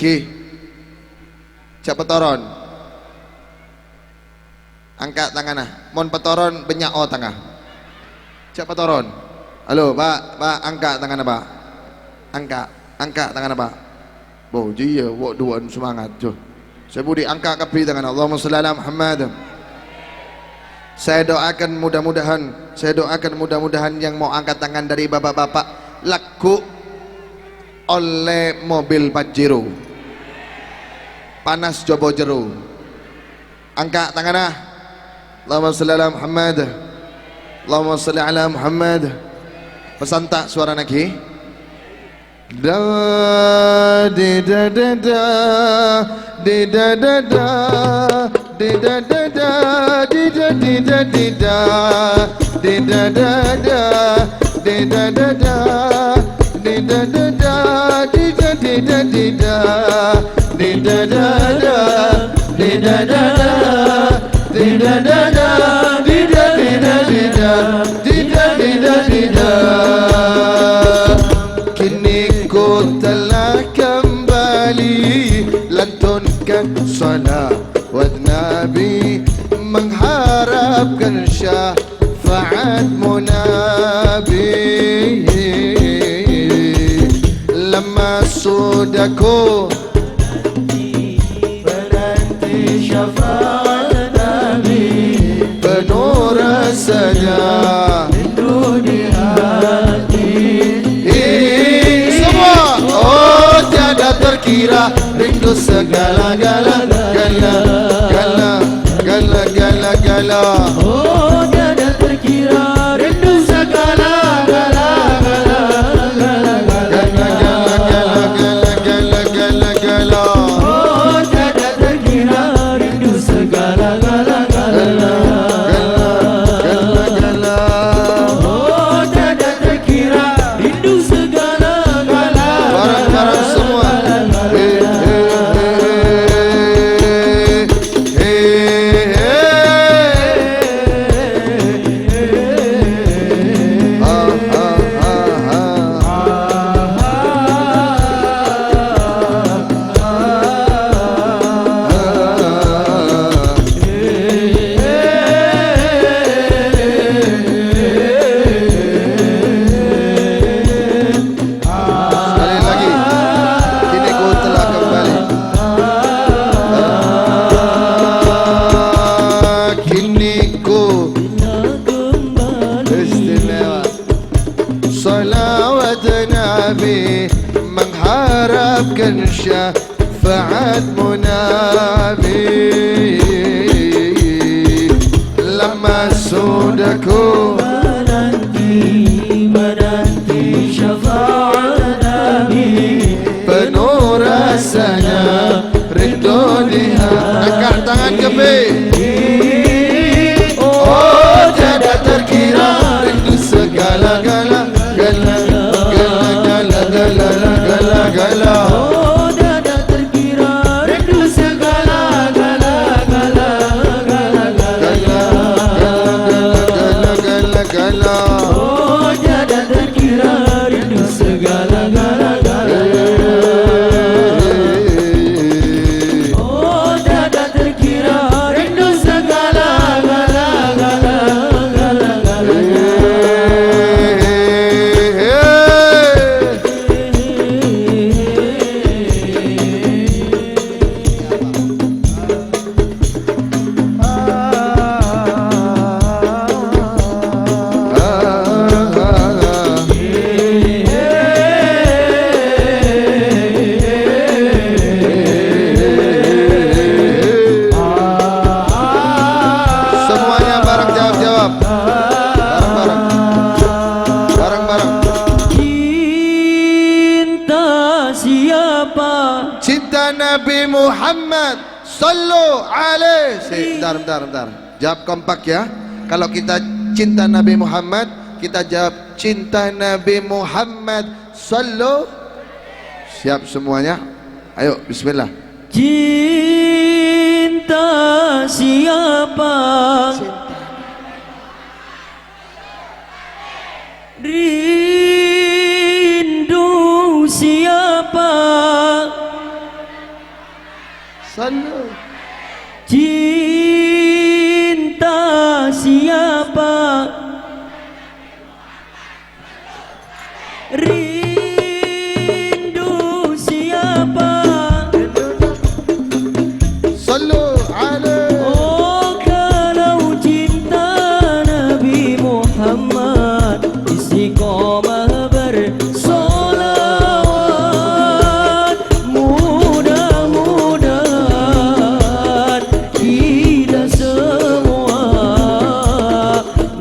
Ki cak petoron angkat tangan nah mon petoron banyak o tengah cak petoron halo pak angkat tangan pak angkat tangan pak bo dia wak duan semangat jo saya budi angkat kapi tangan Allahumma shalli ala Muhammad. Saya doakan mudah-mudahan yang mau angkat tangan dari bapak-bapak laku oleh mobil Pajero panas jobo jeru. Angkat tangan nah. Allahumma shalli ala Muhammad. Allahumma shalli ala Muhammad. Pesan tak suara lagi. Da di da da da di da da da di da da da di da di da di da di da da da di da da da di da da da di da di da di da di da da da di da da da di da da da di da di da di da di da di da di da. Kini ku telah kembali lantunkan salawat Nabi mengharapkan syafaatmu Nabi. Lama sudah ku menanti syafaat Nabi penuh rasanya rindu di hati. Semua oh tiada terkira rindu segala-gala gala oh tiada terkira rindu segala-gala oh tiada terkira rindu segala-gala oh tiada terkira rindu segala-gala. Barang-barang semua mengharapkan syafaatmu Nabi. Lama sudah ku menanti syafaat Nabi penuh rasanya rindu di hati. Angkat tangan ke B. Oh tiada terkira rindu segala-gala oh tiada terkira rindu segala-gala oh tiada terkira rindu segala-gala oh tiada terkira rindu segala-gala. Cinta Nabi Muhammad sallu alaihi. Bentar. Jawab kompak ya. Kalau kita cinta Nabi Muhammad, kita jawab cinta Nabi Muhammad sallu. Siap semuanya? Ayo bismillah. Cinta siapa? Rindu siapa? Sallu. Cinta siapa? Rindu siapa? Sallu alaihi. Oh, kalau cinta Nabi Muhammad istiqomah bersolawat, mudah-mudahan kita semua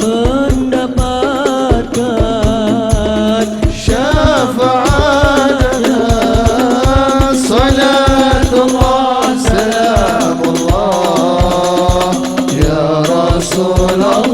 mendapatkan syafaatnya. Salatullah salamullah ya Rasulullah.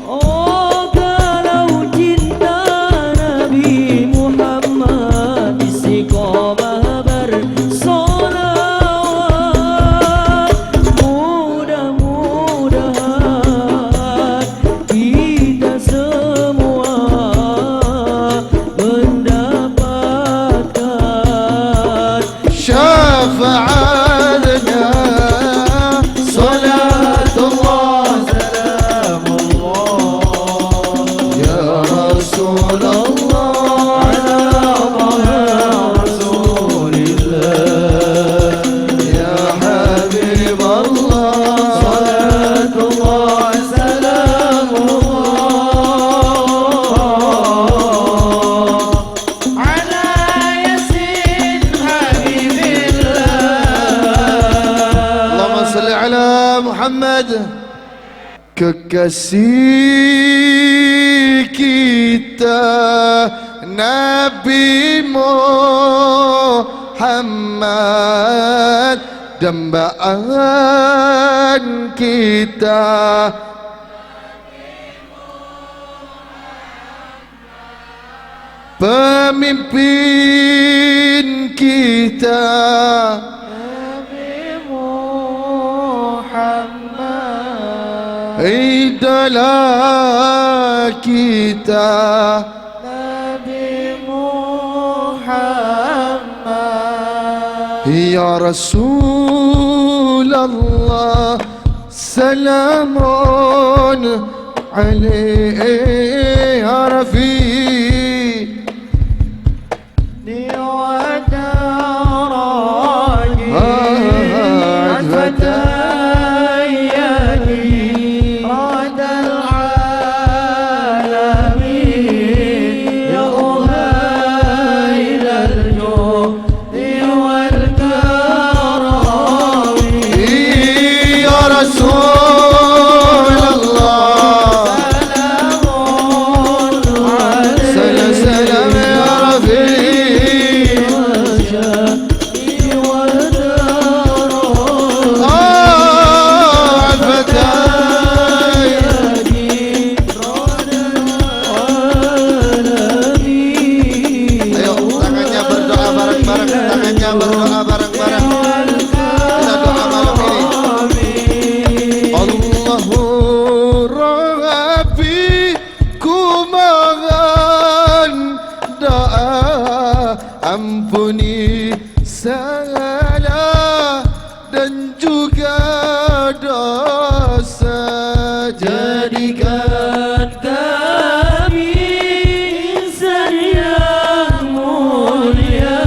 Oh, kalau cinta Nabi Muhammad istiqomah bersolawat, mudah-mudahan kita semua mendapatkan syafaatnya. Salatullah salamullah ya Rasulullah. Ala Rasulillah ya Habiballah. Salatullah salamullah ala yasin habibillah. Allahumma salli ala Muhammad. Kekasih kita Nabi Muhammad, dambaan kita pemimpin kita Nabi Muhammad, idola kita Nabi Muhammad. Ya Rasulullah salamun alaihi ya Rafiq. Berdoa bareng-bareng. Kita doa malam ini. Allahu Rabbi kumohon doa, ampuni salah dan juga dosa. Jadikan kami insan yang mulia,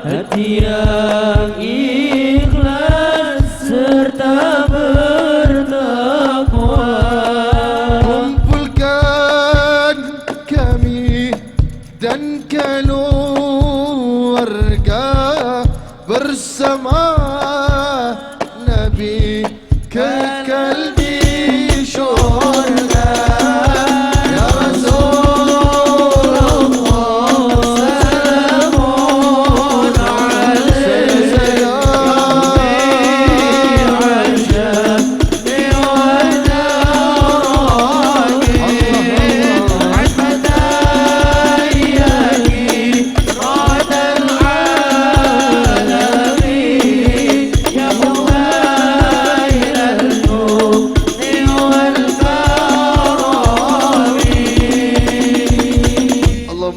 hati yang ikhlas serta bertakwa. Kumpulkan kami dan kalau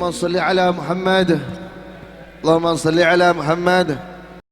اللهم صل على محمد اللهم صل على محمد